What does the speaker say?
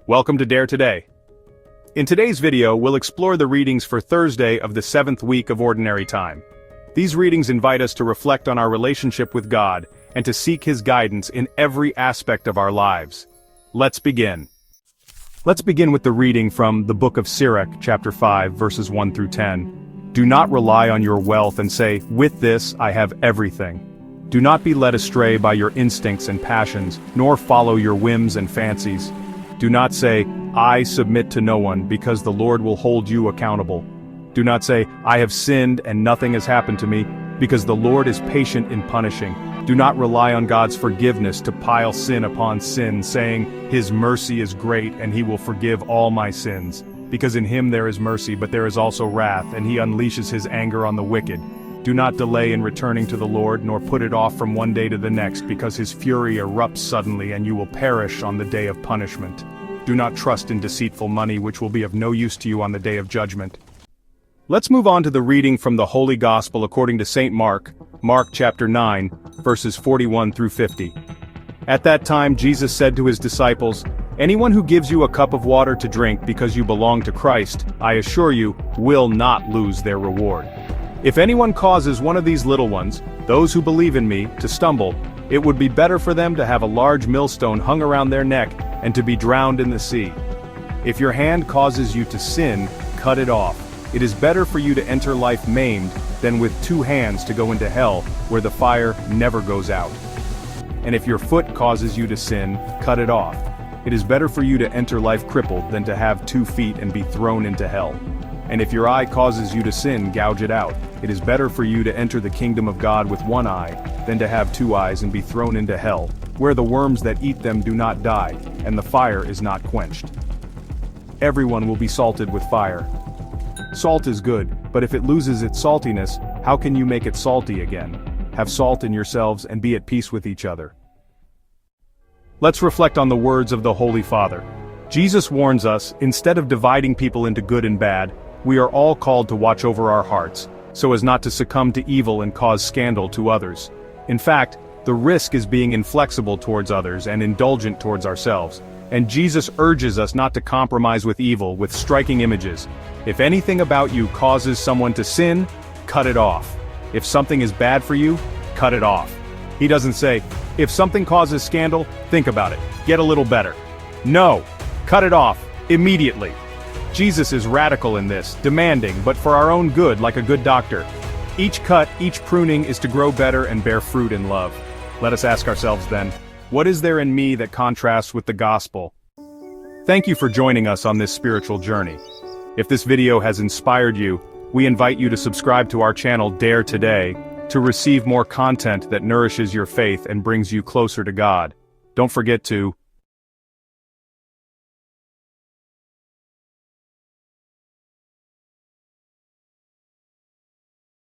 Welcome to Dare Today. In today's video, we'll explore the readings for Thursday of the 7th week of Ordinary Time. These readings invite us to reflect on our relationship with God and to seek His guidance in every aspect of our lives. Let's begin. Let's begin with the reading from the book of Sirach, chapter 5, verses 1 through 10. Do not rely on your wealth and say, "With this I have everything." Do not be led astray by your instincts and passions, nor follow your whims and fancies. Do not say, "I submit to no one," because the Lord will hold you accountable. Do not say, "I have sinned and nothing has happened to me," because the Lord is patient in punishing. Do not rely on God's forgiveness to pile sin upon sin, saying, "His mercy is great and He will forgive all my sins." Because in Him there is mercy, but there is also wrath, and He unleashes His anger on the wicked. Do not delay in returning to the Lord, nor put it off from one day to the next, because His fury erupts suddenly, and you will perish on the day of punishment. Do not trust in deceitful money, which will be of no use to you on the day of judgment. Let's move on to the reading from the Holy Gospel according to St. Mark, Mark chapter 9, verses 41 through 50. At that time Jesus said to His disciples, "Anyone who gives you a cup of water to drink because you belong to Christ, I assure you, will not lose their reward. If anyone causes one of these little ones, those who believe in me, to stumble, it would be better for them to have a large millstone hung around their neck and to be drowned in the sea. If your hand causes you to sin, cut it off. It is better for you to enter life maimed than with two hands to go into hell, where the fire never goes out. And if your foot causes you to sin, cut it off. It is better for you to enter life crippled than to have 2 feet and be thrown into hell. And if your eye causes you to sin, gouge it out. It is better for you to enter the kingdom of God with 1 eye, than to have 2 eyes and be thrown into hell, where the worms that eat them do not die, and the fire is not quenched. Everyone will be salted with fire. Salt is good, but if it loses its saltiness, how can you make it salty again? Have salt in yourselves and be at peace with each other." Let's reflect on the words of the Holy Father. Jesus warns us, instead of dividing people into good and bad, we are all called to watch over our hearts, so as not to succumb to evil and cause scandal to others. In fact, the risk is being inflexible towards others and indulgent towards ourselves. And Jesus urges us not to compromise with evil with striking images. If anything about you causes someone to sin, cut it off. If something is bad for you, cut it off. He doesn't say, if something causes scandal, think about it, get a little better. No, cut it off, immediately. Jesus is radical in this, demanding, but for our own good, like a good doctor. Each cut, each pruning is to grow better and bear fruit in love. Let us ask ourselves then, what is there in me that contrasts with the gospel? Thank you for joining us on this spiritual journey. If this video has inspired you, we invite you to subscribe to our channel Dare Today to receive more content that nourishes your faith and brings you closer to God. Don't forget to